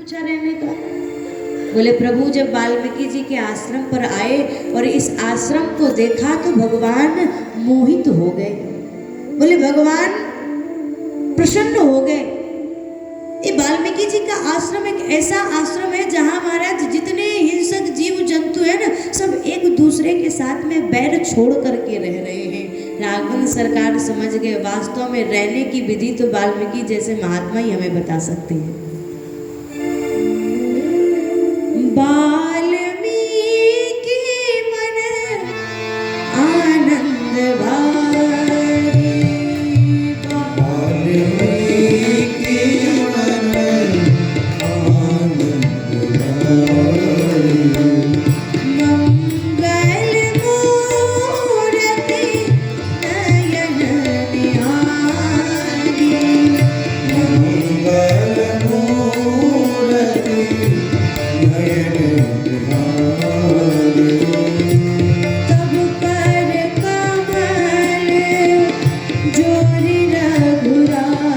पूछा रहने का? बोले प्रभु जब वाल्मीकि जी के आश्रम पर आए और इस आश्रम को देखा तो भगवान मोहित हो गए। बोले भगवान प्रसन्न हो गए। ये वाल्मीकि जी का आश्रम एक ऐसा आश्रम है जहाँ महाराज जितने हिंसक जीव जंतु है ना, सब एक दूसरे के साथ में बैर छोड़ करके रह रहे हैं। राघवन सरकार समझ गए वास्तव में रहने की विधि तो वाल्मीकि जैसे महात्मा ही हमें बता सकते हैं। वाल्मीकि मन आनंद भारी, वाल्मीकि मन आनंद भारी, मंगल मूर्ति नयन निहारी, मंगल मूर्ति नयन निहारी, तब कर कमल जोरि रघुराई,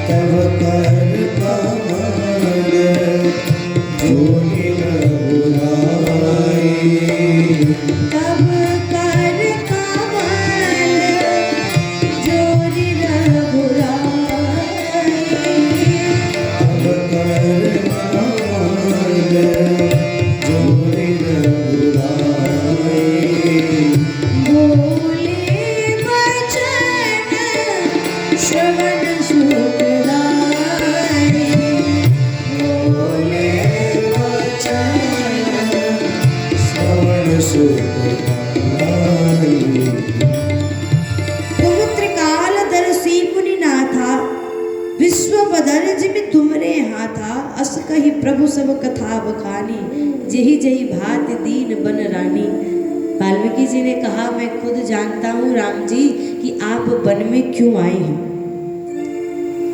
तब कर कमल जोनि रघुराई, तब कर कमल जोरि रघुराई, तब कर कमल जोनि रघुराई, बोले वचन श्रवण सुखदाई, बोले वचन श्रवण सुखदाई। तुम त्रिकालदर्शी मुनिनाथा, विश्व बदर जिमि तुमरे हाथा, अस कही प्रभु सब कथा बखानी, जही जही भात दीन बन रानी। वाल्मीकि जी ने कहा मैं खुद जानता हूँ राम जी कि आप वन में क्यों आए हैं।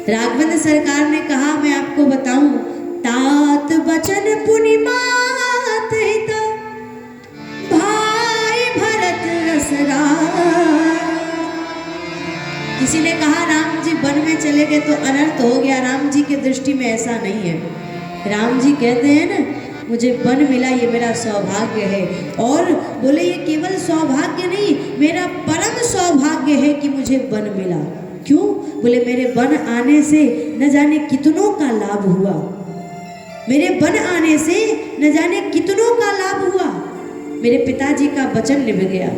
राघवेंद्र सरकार ने कहा मैं आपको बताऊं, तात बचन पुनि मात हित, भाई भरत रसरा। किसी ने कहा राम जी वन में चले गए तो अनर्थ हो गया। राम जी के दृष्टि में ऐसा नहीं है। राम जी कहते हैं ना मुझे वन मिला ये मेरा सौभाग्य है, और बोले ये केवल सौभाग्य नहीं मेरा परम सौभाग्य है कि मुझे वन मिला। क्यों? बोले मेरे वन आने से न जाने कितनों का लाभ हुआ, मेरे वन आने से न जाने कितनों का लाभ हुआ। मेरे पिताजी का वचन निभ गया,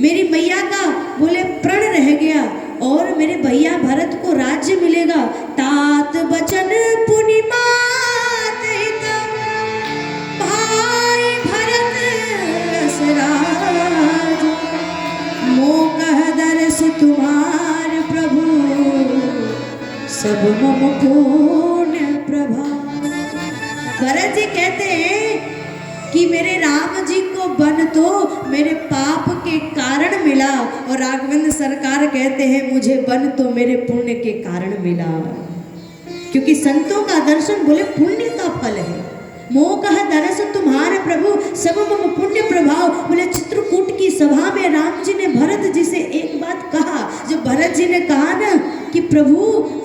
मेरी मैया का बोले प्रण रह गया, और मेरे भैया भरत को राज्य मिलेगा। तात बचन पुनि मात हित, भाई भरत रसराज, मोकह दर्श तुम्हार प्रभु, सब मम पुण्य प्रभा। भरत जी कहते हैं कि मेरे राम जी को वन तो मेरे पाप के कारण मिला, और राघवेंद्र सरकार कहते हैं मुझे वन तो मेरे पुण्य के कारण मिला। क्योंकि संतों का दर्शन बोले पुण्य का फल है। मोह कह दरस तुम्हारे प्रभु सब मम पुण्य प्रभाव। बोले चित्रकूट की सभा में राम जी ने भरत जी से एक बात कहा। जब भरत जी ने कहा ना कि प्रभु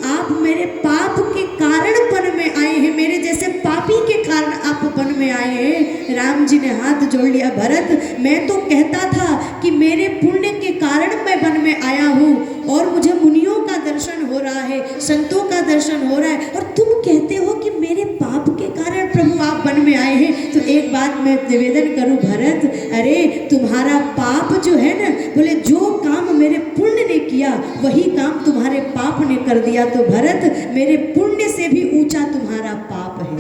आप मेरे पाप के कारण वन में आए हैं, मेरे जैसे पापी के कारण आप वन में आए हैं। राम जी ने हाथ जोड़ लिया, भरत मैं तो कहता था कि मेरे पुण्य के कारण मैं वन में आया हूँ, और मुझे मुनियों का दर्शन हो रहा है, संतों का दर्शन हो रहा है, और तुम कहते हो कि मेरे पाप के कारण प्रभु आप वन में आए हैं। तो एक बात मैं निवेदन करूं भरत, अरे तुम्हारा पाप जो है ना, बोले जो काम मेरे पुण्य ने किया वही काम तुम्हारे पाप ने कर दिया। तो भरत मेरे पुण्य से भी ऊंचा तुम्हारा पाप है।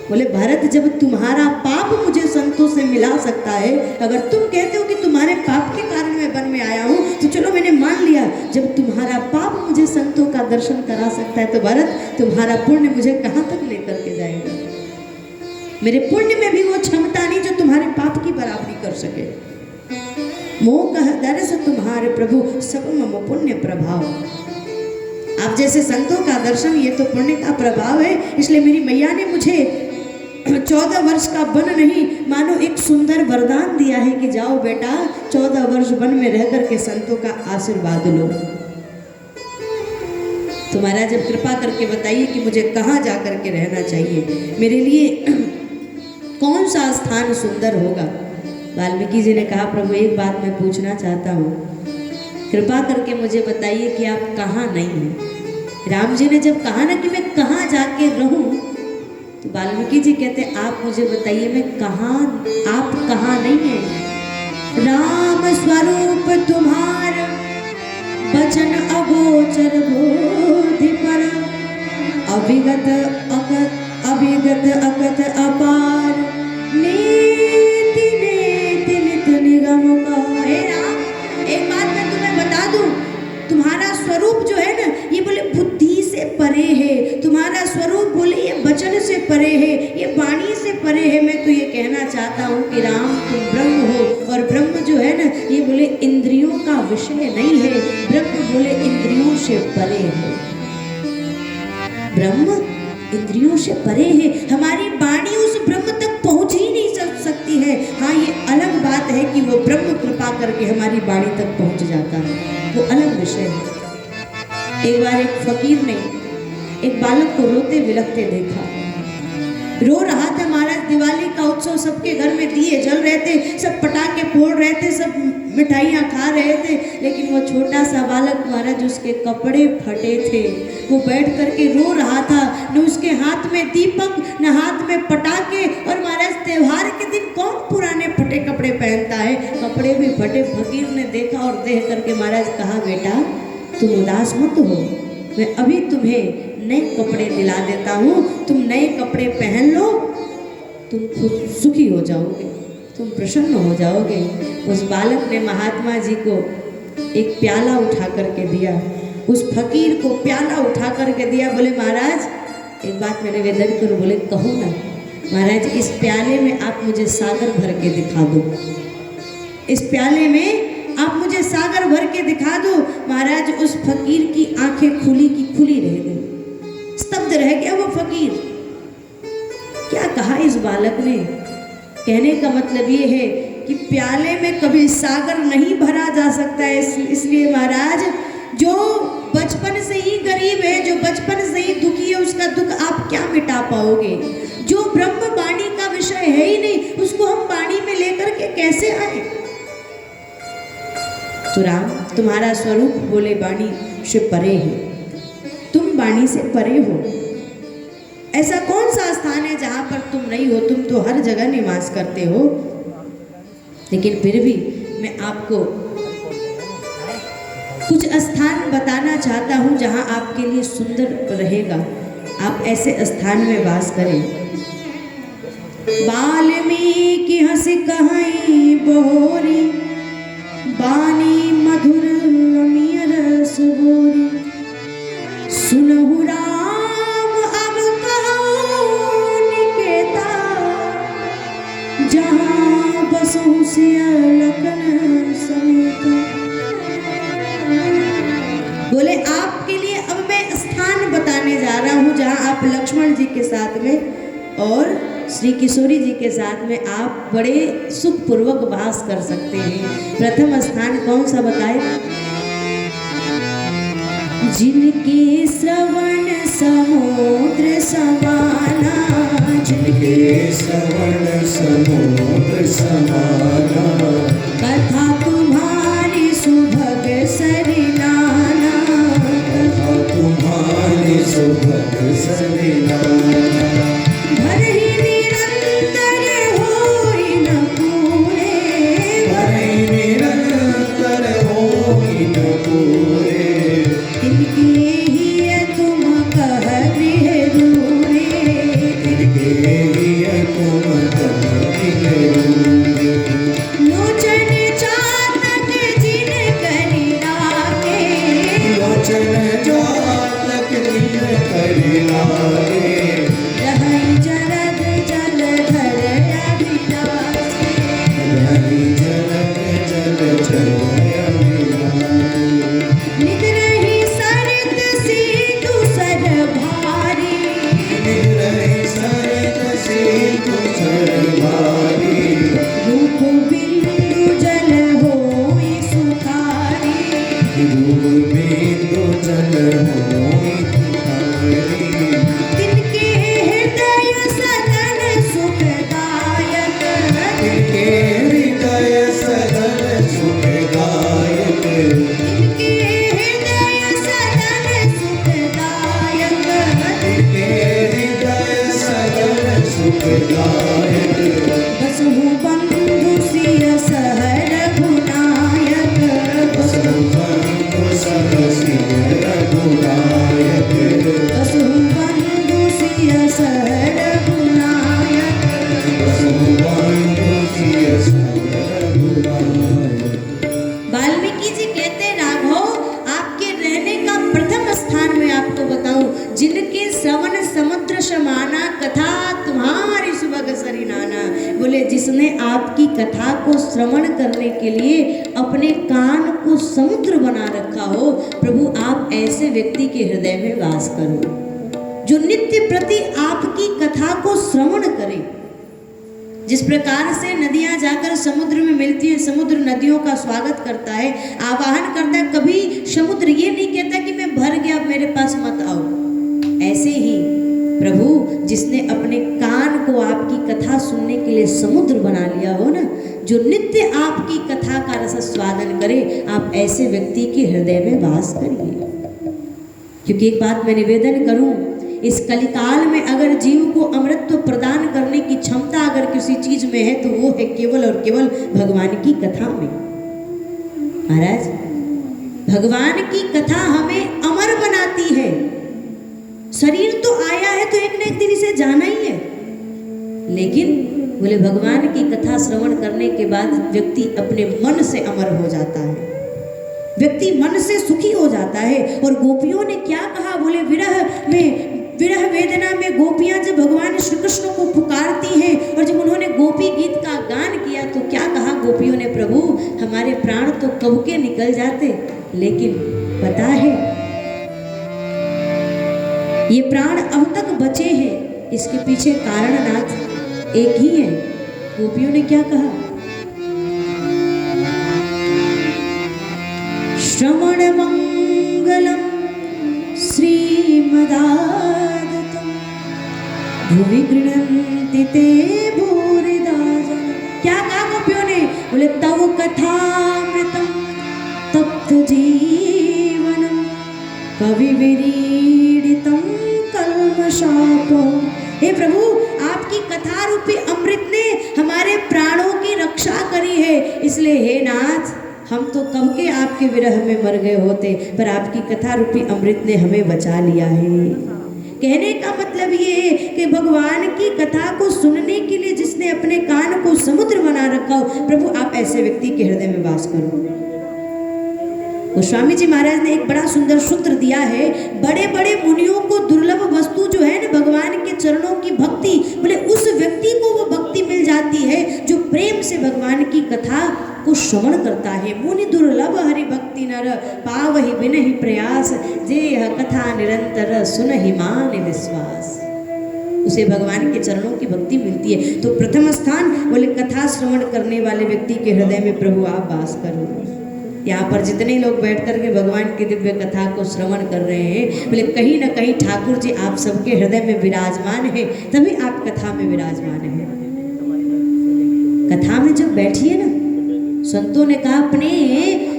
बोले भरत जब तुम्हारा पाप मुझे संतों से मिला सकता है, अगर तुम कहते हो कि तुम्हारे पाप के कारण मैं वन में आया हूँ, तो चलो मैंने मान लिया। जब तुम्हारा पाप मुझे संतों का दर्शन करा सकता है, तो भरत तुम्हारा पुण्य मुझे कहाँ तक लेकर के जाएगा। मेरे पुण्य में भी वो क्षमता नहीं जो तुम्हारे पाप की बराबरी कर सके। मोह कह दरस तुम्हारे प्रभु सब मम पुण्य प्रभाव। आप जैसे संतों का दर्शन ये तो पुण्य का प्रभाव है। इसलिए मेरी मैया ने मुझे 14 वर्ष का वन नहीं मानो एक सुंदर वरदान दिया है कि जाओ बेटा 14 वर्ष वन में रह करके संतों का आशीर्वाद लो। तो महाराज अब कृपा करके बताइए कि मुझे कहाँ जा कर के रहना चाहिए, मेरे लिए कौन सा स्थान सुंदर होगा। वाल्मीकि जी ने कहा प्रभु एक बात मैं पूछना चाहता हूँ, कृपा करके मुझे बताइए कि आप कहाँ नहीं हैं। राम जी ने जब कहा ना कि मैं कहाँ जाके रहूं, तो वाल्मीकि जी कहते आप मुझे बताइए मैं कहाँ, आप कहाँ नहीं हैं। राम स्वरूप तुम्हारा बचन अगोचर बोधि पर, अभिगत अभिगत अकथ अपार, नीति नीति नित निगम का। हे राम, एक बात मैं तुम्हें बता दूं, तुम्हारा स्वरूप जो है ना ये बोले बुद्धि से परे है, तुम्हारा स्वरूप बोले ये वचन से परे है, ये वाणी से परे है। मैं तो ये कहना चाहता हूँ कि राम तुम ब्रह्म हो, और ब्रह्म जो है ना ये बोले इंद्रियों का विषय नहीं है, ब्रह्म बोले इंद्रियों से परे है। ब्रह्म इंद्रियों से परे है, हमारी वाणी उस ब्रह्म तक पहुंच ही नहीं सकती है। हाँ ये अलग बात है कि वो ब्रह्म कृपा करके हमारी वाणी तक पहुंच जाता है, वो अलग विषय है। एक बार एक फकीर ने एक बालक को रोते बिलखते देखा, रो रहा था। महाराज दिवाली का उत्सव, सबके घर में दिए जल रहे थे, सब पटाखे फोड़ रहे थे, सब मिठाइयाँ खा रहे थे, लेकिन वो छोटा सा बालक महाराज उसके कपड़े फटे थे, वो बैठ करके रो रहा था। न उसके हाथ में दीपक, न हाथ में पटाखे। और महाराज त्योहार के दिन कौन पुराने फटे कपड़े पहनता है, कपड़े भी फटे। फकीर ने देखा और देख करके महाराज कहा बेटा तुम उदास मत हो, मैं अभी तुम्हें नए कपड़े दिला देता हूँ, तुम नए कपड़े पहन लो, तुम खुद सुखी हो जाओगे, तुम प्रसन्न हो जाओगे। उस बालक ने महात्मा जी को एक प्याला उठा करके दिया, उस फकीर को प्याला उठा करके दिया। बोले महाराज एक बात मैंने निवेदन करूँ, बोले कहो ना। महाराज इस प्याले में आप मुझे सागर भर के दिखा दो, इस प्याले में आप मुझे सागर भर के दिखा दो। महाराज उस फकीर की आंखें खुली की खुली रह गई, स्तब्ध रह गया वो फकीर। क्या कहा इस बालक ने? कहने का मतलब ये है कि प्याले में कभी सागर नहीं भरा जा सकता है। इसलिए महाराज जो बचपन से ही गरीब है, जो बचपन से ही दुखी है, उसका दुख आप क्या मिटा पाओगे? जो ब्रह्म वाणी का विषय है ही नहीं, उसको हम वाणी में लेकर के कैसे आए? तो राम तुम्हारा स्वरूप बोले वाणी से परे है, तुम वाणी से परे हो। ऐसा कौन सा स्थान है जहाँ पर तुम नहीं हो? तुम तो हर जगह निवास करते हो। लेकिन फिर भी मैं आपको कुछ स्थान बताना चाहता हूँ जहाँ आपके लिए सुंदर रहेगा, आप ऐसे स्थान में वास करें। वाल्मीकि हंसी कहाई बोरी, बानी मधुर अमिय रस बोरी, सुनहु राम अब कहो निकेता, जहाँ बसहु सिया लखन समेता। बोले आपके लिए अब मैं स्थान बताने जा रहा हूँ जहाँ आप लक्ष्मण जी के साथ में और श्री किशोरी जी के साथ में आप बड़े सुखपूर्वक वास कर सकते हैं। प्रथम स्थान कौन सा बताए? जिनके श्रवण समुद्र समाना, जिनके श्रवण समुद्र समाना, कथा तुम्हारी सुभग सरिनाना, कथा तुम्हारी सुभग सरिनाना, भरहि निरंतर होई न पूरे, भरहि निरंतर होई न पूरे, तिनके ही तुम कह गृह दूरे, तिनके ही तुम कह गृह दूरे, लोचन चातक जिन करि लागे, लोचन चातक जिन करि लागे, रहै जरद जलधर अभिलाषी, रहै जरद जलधर अभिलाषी, निद्रहि सरित सिंधु सर भारी, निद्रहि सरित सिंधु सर भारी, रूप बिंदु जल होई सुखारी, रूप बिंदु जल होई समाना, कथा तुम्हारी सुबह सरी नाना। बोले जिसने आपकी कथा को श्रवण करने के लिए अपने कान को समुद्र बना रखा हो, प्रभु आप ऐसे व्यक्ति के हृदय में वास करो जो नित्य प्रति आपकी कथा को श्रवण करे। जिस प्रकार से नदियां जाकर समुद्र में मिलती है, समुद्र नदियों का स्वागत करता है, आवाहन करता है, कभी समुद्र ये नहीं कहता कि मैं भर गया अब मेरे पास मत आओ। ऐसे ही प्रभु जिसने अपने कान को आपकी कथा सुनने के लिए समुद्र बना लिया हो ना, जो नित्य आपकी कथा का रस स्वादन करे, आप ऐसे व्यक्ति के हृदय में वास करिए। क्योंकि एक बात मैं निवेदन करूं, इस कलिकाल में अगर जीव को अमृतत्व प्रदान करने की क्षमता अगर किसी चीज में है तो वो है केवल और केवल भगवान की कथा में। महाराज, भगवान की कथा हमें अमर बनाती है। शरीर तो आया है तो एक न एक दिन इसे जाना ही है, लेकिन बोले भगवान की कथा श्रवण करने के बाद व्यक्ति अपने मन से अमर हो जाता है, व्यक्ति मन से सुखी हो जाता है। और गोपियों ने क्या कहा, बोले विरह वेदना में गोपियां जब भगवान श्री कृष्ण को पुकारती हैं, और जब उन्होंने गोपी गीत का गान किया तो क्या कहा गोपियों ने, प्रभु हमारे प्राण तो कब के निकल जाते, लेकिन पता है ये प्राण अब तक बचे हैं, इसके पीछे कारणनाथ एक ही है। गोपियों ने क्या कहा, श्रवण मंगलम श्रीमदादतम भुवि गृह्णन्ति ते भूरिदा जना। क्या कहा गोपियों ने, बोले तव कथामृतम तप्त जीवनम कवि विरीडितम कल्मषापो। हे प्रभु आपकी कथा रूपी अमृत ने हमारे प्राणों की रक्षा करी है, इसलिए हे नाथ हम तो कब के आपके विरह में मर गए होते, पर आपकी कथा रूपी अमृत ने हमें बचा लिया है। कहने का मतलब ये है कि भगवान की कथा को सुनने के लिए जिसने अपने कान को समुद्र बना रखा हो, प्रभु आप ऐसे व्यक्ति के हृदय में वास करो। गोस्वामी जी महाराज ने एक बड़ा सुंदर सूत्र दिया है, बड़े बड़े मुनियों को दुर्लभ वस्तु जो है ना भगवान के चरणों की भक्ति, बोले उस व्यक्ति को वो भक्ति मिल जाती है जो प्रेम से भगवान की कथा को श्रवण करता है। मुनि दुर्लभ हरि भक्ति नर पावहि बिनहि प्रयास, जे यह कथा निरंतर सुनहि मान विश्वास। उसे भगवान के चरणों की भक्ति मिलती है। तो प्रथम स्थान बोले कथा श्रवण करने वाले व्यक्ति के हृदय में प्रभु आप वास करो। यहाँ पर जितने लोग बैठ करके भगवान की दिव्य कथा को श्रवण कर रहे हैं, बोले कहीं ना कहीं ठाकुर जी आप सबके हृदय में विराजमान है, तभी आप कथा में विराजमान है। कथा में जब बैठिए ना, संतों ने कहा अपने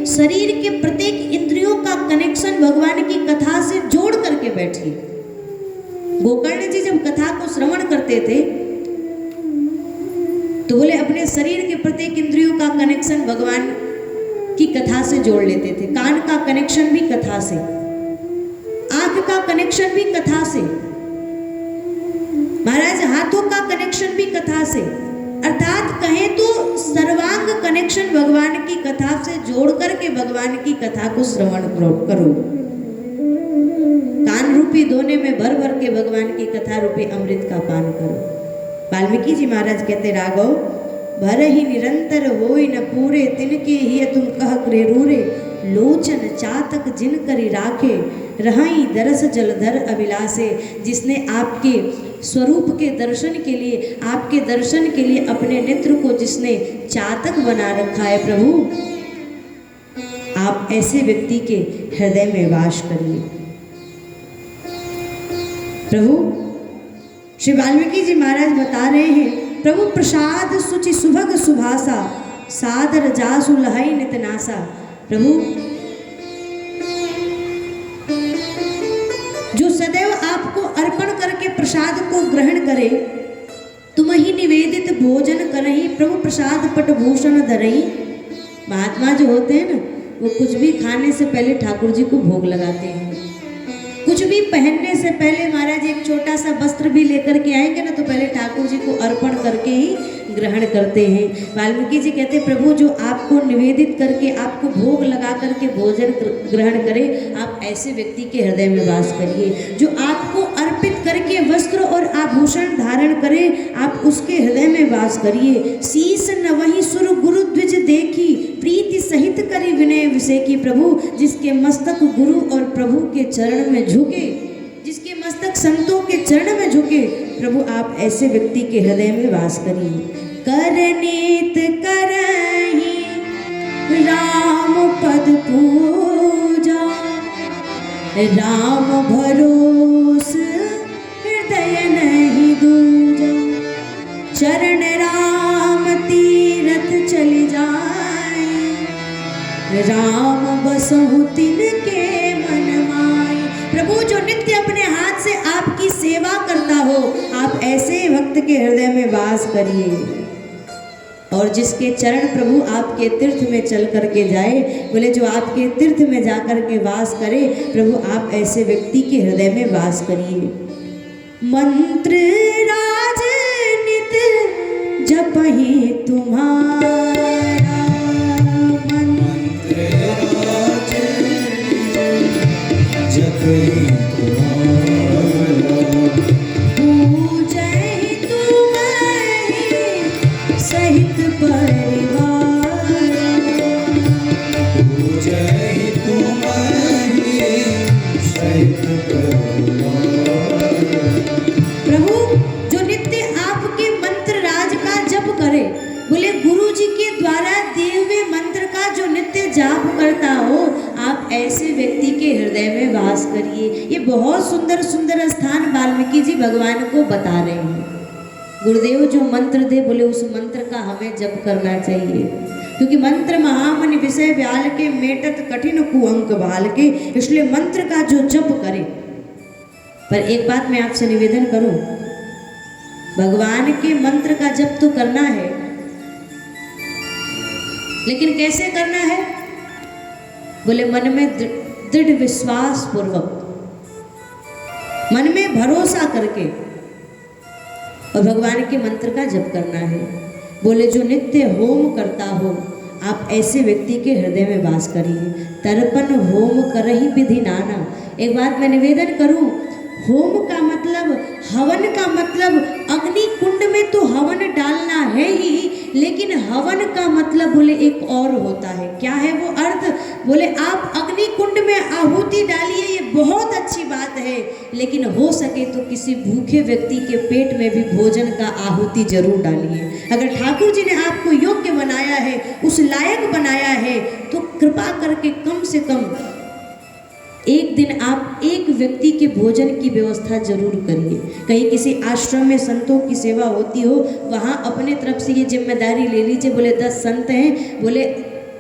शरीर के प्रत्येक इंद्रियों का कनेक्शन भगवान की कथा से जोड़ करके बैठिए। गोकर्ण जी जब कथा को श्रवण करते थे तो बोले अपने शरीर के प्रत्येक इंद्रियों का कनेक्शन भगवान की कथा से जोड़ लेते थे। कान का कनेक्शन भी कथा से, आंख का कनेक्शन भी कथा से, महाराज हाथों का कनेक्शन भी कथा से, अर्थात कहें तो सर्वांग कनेक्शन भगवान की कथा से जोड़ करके भगवान की कथा को श्रवण करो। कान रूपी दोने में भर भर के भगवान की कथा रूपी अमृत का पान करो। वाल्मीकि जी महाराज कहते, राघव भर ही निरंतर होई न पूरे, तिनके ही तुम कह क्रेरूरे, लोचन चातक जिन करी राखे, रहाई दरस जलधर अभिलाषे। जिसने आपके स्वरूप के दर्शन के लिए, आपके दर्शन के लिए अपने नेत्र को जिसने चातक बना रखा है, प्रभु आप ऐसे व्यक्ति के हृदय में वास करिए। प्रभु श्री वाल्मीकि जी महाराज बता रहे हैं, प्रभु प्रसाद सुचि सुभग सुभाषा, सादर जासु लहई नितनासा। प्रभु जो सदैव आपको अर्पण करके प्रसाद को ग्रहण करे, तुम ही निवेदित भोजन करही, प्रभु प्रसाद पट भूषण धरही। महात्मा जो होते हैं ना, वो कुछ भी खाने से पहले ठाकुर जी को भोग लगाते हैं। कुछ भी पहनने से पहले महाराज एक छोटा सा वस्त्र भी लेकर के आएंगे ना, तो पहले ठाकुर जी को अर्पण करके ही ग्रहण करते हैं। वाल्मीकि जी कहते हैं, प्रभु जो आपको निवेदित करके, आपको भोग लगा करके भोजन ग्रहण करे, आप ऐसे व्यक्ति के हृदय में वास करिए। जो आपको अर्पित करके वस्त्र और आभूषण धारण करे, आप उसके हृदय में वास करिए। शीस नवहि सुर गुरु द्विज देखी, प्रीति सहित करी विनय विषय की। प्रभु जिसके मस्तक गुरु और प्रभु के चरण में झुके, जिसके मस्तक संतों के चरण में झुके, प्रभु आप ऐसे व्यक्ति के हृदय में वास करिए। करनीत करहि राम पद पूजा, राम भरोस हृदय नहीं दूजा। चरण राम तीरथ चली जाए, राम बसहु तिनके मन माई। प्रभु जो नित्य अपने हाथ से आपकी सेवा करता हो, आप ऐसे भक्त के हृदय में वास करिए। और जिसके चरण प्रभु आपके तीर्थ में चल करके जाए, बोले जो आपके तीर्थ में जा कर के वास करे, प्रभु आप ऐसे व्यक्ति के हृदय में वास करिए। मंत्र राज नित जपहि तुम्हारा, मंत्र राज जपहि तुम्हारा। पूजहि तुम्हि सहित परिवार, पूजहि तुम्हि सहित परिवार। प्रभु जो नित्य आपके मंत्र राज का जप करे, बोले गुरु जी के द्वारा दिए हुए मंत्र का जो नित्य जाप करता हो, आप ऐसे व्यक्ति के हृदय में वास करिए। ये बहुत सुंदर सुंदर स्थान वाल्मीकि जी भगवान को बता रहे हैं। गुरुदेव जो मंत्र दे, बोले उस मंत्र का हमें जप करना चाहिए, क्योंकि मंत्र महामनि विषय व्याल के, मेटत कठिन कुअंक भाल के। इसलिए मंत्र का जो जप करे। पर एक बात मैं आपसे निवेदन करूं, भगवान के मंत्र का जप तो करना है, लेकिन कैसे करना है? बोले मन में दृढ़ विश्वास पूर्वक, मन में भरोसा करके, और भगवान के मंत्र का जप करना है। बोले जो नित्य होम करता हो, आप ऐसे व्यक्ति के हृदय में वास करिए। तर्पण होम करहि विधि नाना। एक बात मैं निवेदन करूं, होम का मतलब, हवन का मतलब अग्नि कुंड में तो हवन डालना है ही, लेकिन हवन का मतलब बोले एक और होता है। क्या है वो अर्थ? बोले आप अग्नि कुंड में आहुति डालिए, ये बहुत अच्छी बात है, लेकिन हो सके तो किसी भूखे व्यक्ति के पेट में भी भोजन का आहुति जरूर डालिए। अगर ठाकुर जी ने आपको योग्य बनाया है, उस लायक बनाया है, तो कृपा करके कम से कम एक दिन आप एक व्यक्ति के भोजन की व्यवस्था जरूर करिए। कहीं किसी आश्रम में संतों की सेवा होती हो, वहाँ अपने तरफ से ये जिम्मेदारी ले लीजिए। बोले 10 संत हैं, बोले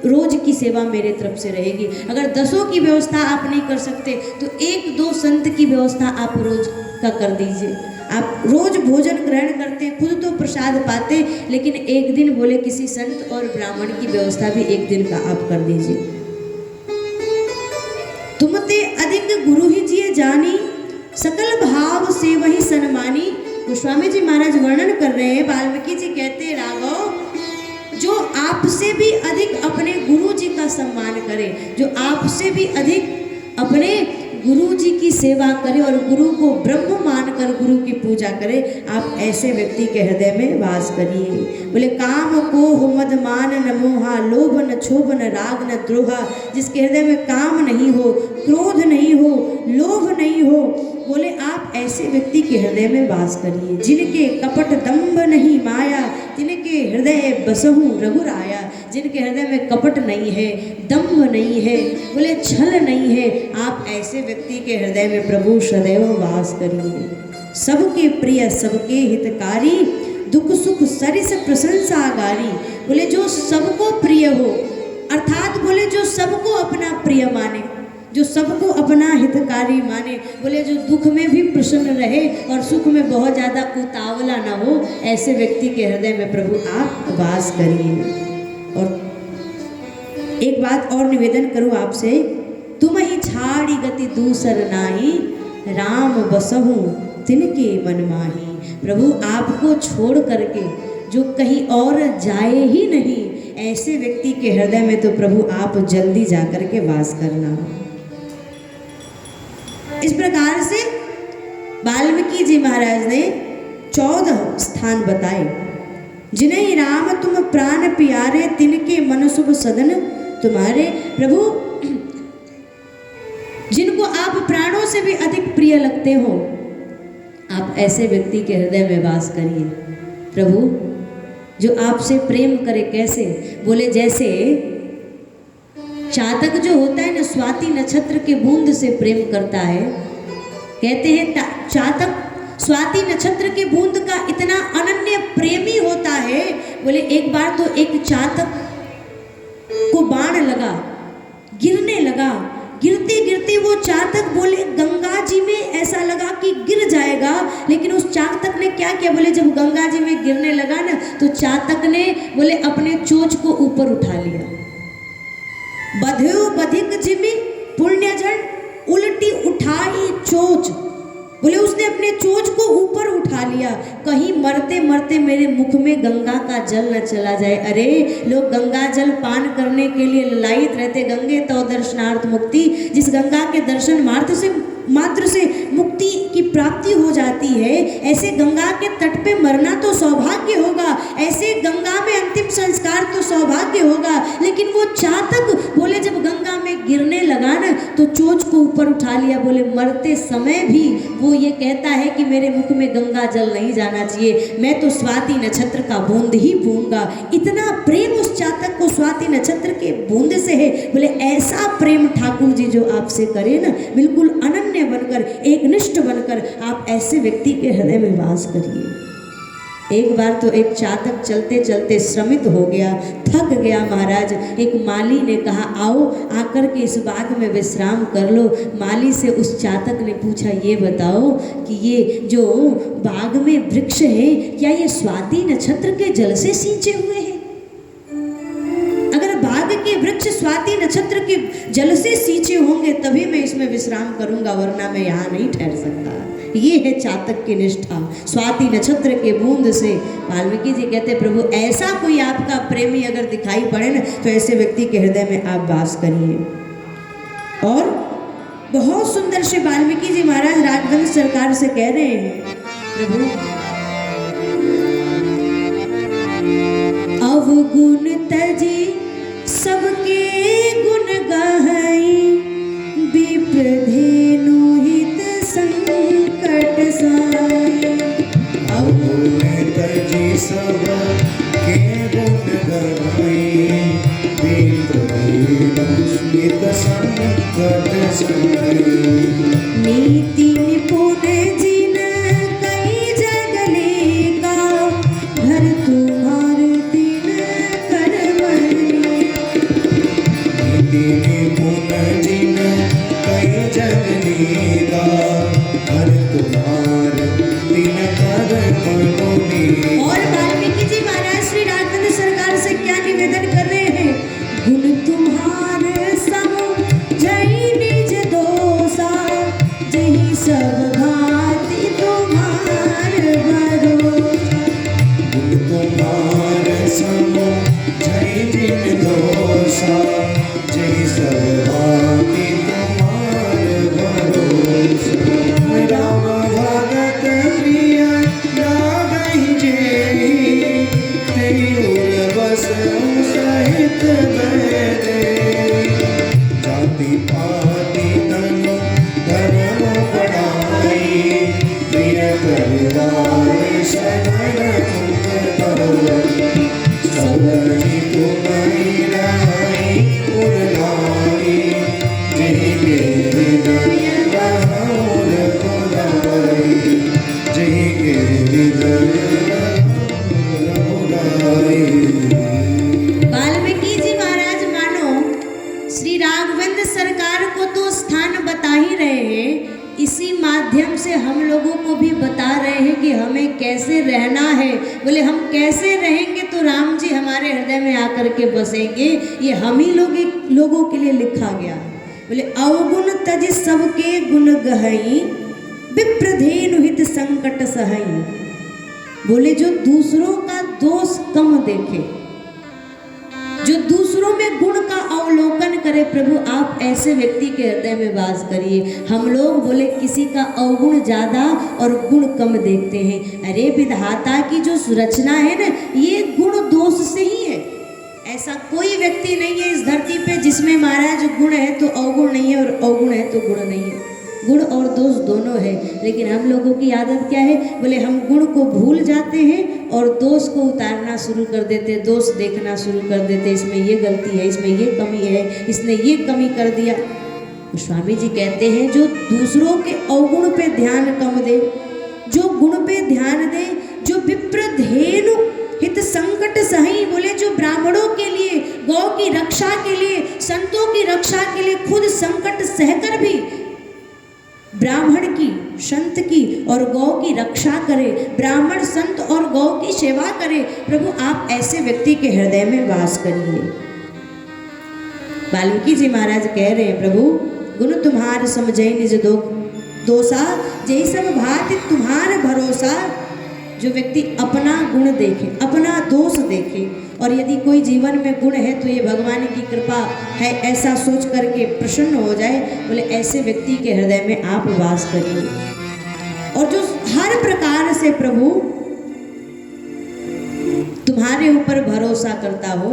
रोज की सेवा मेरे तरफ से रहेगी। अगर 10 की व्यवस्था आप नहीं कर सकते, तो 1-2 संत की व्यवस्था आप रोज का कर दीजिए। आप रोज भोजन ग्रहण करते, खुद तो प्रसाद पाते, लेकिन एक दिन बोले किसी संत और ब्राह्मण की व्यवस्था भी एक दिन का आप कर दीजिए। तुमते अधिक गुरु ही जिए जानी, सकल भाव से वही सन्मानी। गोस्वामी जी महाराज वर्णन कर रहे हैं, वाल्मीकि जी कहते हैं, राघव जो आपसे भी अधिक अपने गुरु जी का सम्मान करे, जो आपसे भी अधिक अपने गुरु जी की सेवा करे और गुरु को ब्रह्म मानकर गुरु की पूजा करे, आप ऐसे व्यक्ति के हृदय में वास करिए। बोले काम को मद मान न मोहा, लोभ न क्षोभ न राग न द्रोहा। जिसके हृदय में काम नहीं हो, क्रोध नहीं हो, लोभ नहीं हो, बोले आप ऐसे व्यक्ति के हृदय में वास करिए। जिनके कपट दंभ नहीं माया, जिनके हृदय बसहु रघुराया। जिनके हृदय में कपट नहीं है, दंभ नहीं है, बोले छल नहीं है, आप ऐसे व्यक्ति के हृदय में प्रभु सदैव वास करिए। सबके प्रिय सबके हितकारी, दुख सुख सरिस प्रशंसा गारी। बोले जो सबको प्रिय हो, अर्थात बोले जो सबको अपना प्रिय माने, जो सबको अपना हितकारी माने, बोले जो दुख में भी प्रसन्न रहे और सुख में बहुत ज़्यादा उतावला ना हो, ऐसे व्यक्ति के हृदय में प्रभु आप वास करिए। और एक बात और निवेदन करूँ आपसे, तुम ही छाड़ी गति दूसर नाही, राम बसहु तिनके मन माही। प्रभु आपको छोड़ करके जो कहीं और जाए ही नहीं, ऐसे व्यक्ति के हृदय में तो प्रभु आप जल्दी जाकर के वास करना। इस प्रकार से वाल्मीकि जी महाराज ने 14 स्थान बताए। जिन्हें राम तुम प्राण प्यारे, तिनके मन शुभ सदन तुम्हारे। प्रभु, जिनको आप प्राणों से भी अधिक प्रिय लगते हो, आप ऐसे व्यक्ति के हृदय में वास करिए। प्रभु, जो आपसे प्रेम करे, कैसे? बोले जैसे चातक जो होता है ना, स्वाति नक्षत्र के बूंद से प्रेम करता है। कहते हैं चातक स्वाति नक्षत्र के बूंद का इतना अनन्य प्रेमी होता है। बोले एक बार तो एक चातक को बाण लगा, गिरने लगा। गिरते गिरते वो चातक बोले गंगा जी में ऐसा लगा कि गिर जाएगा, लेकिन उस चातक ने क्या किया? बोले जब गंगा जी में गिरने लगा ना, तो चातक ने बोले अपने चोंच को ऊपर उठा लिया। बध्यो बधिक जिमि पुण्यजन उल्टी उठाई चोंच। बोले उसने अपने चोंच को ऊपर उठा लिया, कहीं मरते मरते मेरे मुख में गंगा का जल न चला जाए। अरे लोग गंगा जल पान करने के लिए ललायित रहते। गंगे तो दर्शनार्थ मुक्ति, जिस गंगा के दर्शन मात्र से मुक्ति की प्राप्ति हो जाती है, ऐसे गंगा के तट पे मरना तो सौभाग्य होगा, ऐसे गंगा में अंतिम संस्कार तो सौभाग्य होगा। लेकिन वो चातक बोले जब गंगा में गिरने लगा ना, तो चोंच को ऊपर उठा लिया। बोले मरते समय भी वो ये कहता है कि मेरे मुख में गंगा जल नहीं जाना चाहिए, मैं तो स्वाति नक्षत्र का बूंद ही पीऊंगा। इतना प्रेम उस चातक को स्वाति नक्षत्र के बूंद से है। बोले ऐसा प्रेम ठाकुर जी जो आपसे करे ना, बिल्कुल अनन्य बनकर, एक निष्ठ बनकर, आप ऐसे व्यक्ति के हृदय में वास करिए। एक बार तो एक चातक चलते चलते श्रमित हो गया, थक गया महाराज। एक माली ने कहा आओ आकर के इस बाग में विश्राम कर लो। माली से उस चातक ने पूछा, ये बताओ कि ये जो बाग में वृक्ष है, क्या ये स्वाति नक्षत्र के जल से सींचे हुए हैं? अगर बाग के वृक्ष स्वाति नक्षत्र के जल से सींचे होंगे तभी मैं इसमें विश्राम करूंगा, वरना मैं यहाँ नहीं ठहर सकता। ये है चातक की निष्ठा, स्वाति नक्षत्र के बूंद से। वाल्मीकि जी कहते प्रभु ऐसा कोई आपका प्रेमी अगर दिखाई पड़े ना, तो ऐसे व्यक्ति के हृदय में आप वास करिए। और बहुत सुंदर से वाल्मीकि जी महाराज राघवेंद्र सरकार से कह रहे हैं, प्रभु अवगुण तजी सबके गुण गाई, विप्रधेनु हित संकट साई। अवगुण तजी सबके गुण गाई, विप्रधेनु हित संकट साई। नीति निपुण जिन कई जगले का, घर तुम्हार दिन कर मरनी। नीति निपुण जिन कई जगले का, घर तुम्हार दिन कर मरनी। और वाल्मीकि जी महाराज श्री राघवेंद्र सरकार से क्या निवेदन कर रहे हैं? गुण तुम्हार सम जय निज दोषा, जही सब भांति तुम्हार भरोसा। गुण तुम्हार सम जय जिन दोषा, जय सब भांति तुम्हार भरोसा। राम भगत प्रिय लागहि जेहि, तेहि उर बसहु सहित बैठे। जाति पाति तनु धर्म बढ़ाई, प्रिय परिवार सगल सुख पाई। सबहि तुम्हि राई उर लाई, जहि के हृदय बहाउर खुदाई, जहि के हृदय खुदाई। वाल्मीकि जी महाराज मानो श्री राघवेंद्र सरकार को तो स्थान बता ही रहे हैं, इसी माध्यम से हम लोगों को भी बता रहे हैं कि हमें कैसे रहना है। बोले हम कैसे रहेंगे तो राम जी हमारे हृदय में आकर के बसेंगे, ये हम ही लोगों के लिए लिखा गया है। बोले अवगुण तज सबके गुण गहई, विप्रधेनु हित संकट सहई। बोले जो दूसरों का दोष कम देखे, जो दूसरों में गुण का अवलोकन करे प्रभु आप ऐसे व्यक्ति के हृदय में वास करिए। हम लोग बोले किसी का अवगुण ज़्यादा और गुण कम देखते हैं। अरे विधाता की जो रचना है ना, ये गुण दोष से ही है। ऐसा कोई व्यक्ति नहीं है इस धरती पे जिसमें महाराज गुण है तो अवगुण नहीं है और अवगुण है तो गुण नहीं है। गुण और दोष दोनों है, लेकिन हम लोगों की आदत क्या है, बोले हम गुण को भूल जाते हैं और दोष को उतारना शुरू कर देते हैं, दोष देखना शुरू कर देते हैं। इसमें ये गलती है, इसमें ये कमी है, इसने ये कमी कर दिया। तो स्वामी जी कहते हैं जो दूसरों के अवगुण पे ध्यान कम दे, जो गुण पे ध्यान दे, जो विप्रधेनु हित संकट सही, बोले जो ब्राह्मणों के लिए, गौ की रक्षा के लिए, संतों की रक्षा के लिए खुद संकट सहकर भी ब्राह्मण की, संत की और गौ की रक्षा करे, ब्राह्मण संत और गौ की सेवा करे, प्रभु आप ऐसे व्यक्ति के हृदय में वास करिए। वाल्मीकि जी महाराज कह रहे हैं प्रभु गुण तुम्हार समझे निज दोषा, जय सब भांति तुम्हार भरोसा। जो व्यक्ति अपना गुण देखे, अपना दोष देखे, और यदि कोई जीवन में गुण है तो ये भगवान की कृपा है ऐसा सोच करके प्रसन्न हो जाए, बोले ऐसे व्यक्ति के हृदय में आप वास करिए। और जो हर प्रकार से प्रभु तुम्हारे ऊपर भरोसा करता हो,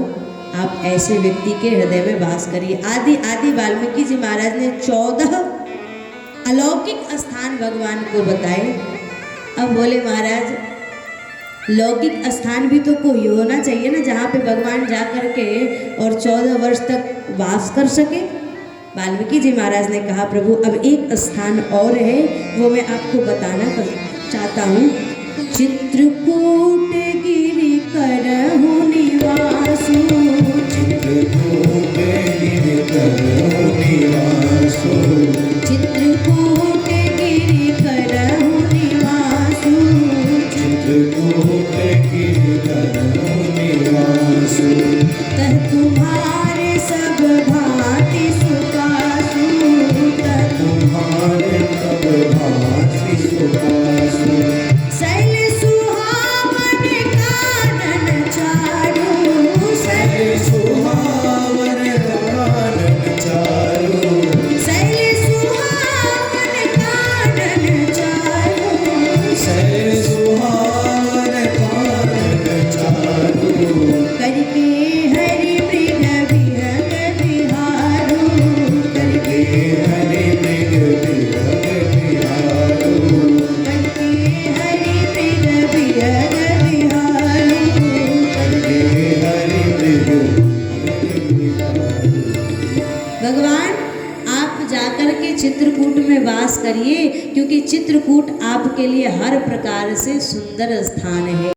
आप ऐसे व्यक्ति के हृदय में वास करिए। आदि वाल्मीकि जी महाराज ने 14 अलौकिक स्थान भगवान को बताए। अब बोले महाराज लौकिक स्थान भी तो कोई होना चाहिए ना, जहाँ पे भगवान जा कर के और 14 वर्ष तक वास कर सके। वाल्मीकि जी महाराज ने कहा प्रभु अब एक स्थान और है, वो मैं आपको बताना चाहता हूँ। चित्रकूट गिरि करहु निवासु, चित्रकूट गिरि करहु निवासु, चित्रकूट गिरि करहु निवासु, चित्रकूट गिरि करहु निवासु। तह तुम्हारे सब भांति सुखासु, तह तुम्हारे सब भांति सुखासु। शैल सुहावन कानन चारु, शैल सुहावन कानन चारु, शैल सुहावन कानन चारु, शैल सुहावन कानन चारु। करके हरि मृग विहग विहारु, करके हरि मृग विहग विहारु, करके हरि मृग विहग विहारु। हरि मृग विहारु। भगवान आप जाकर के चित्रकूट में वास करिए, क्योंकि चित्रकूट आपके लिए हर प्रकार से सुंदर स्थान है।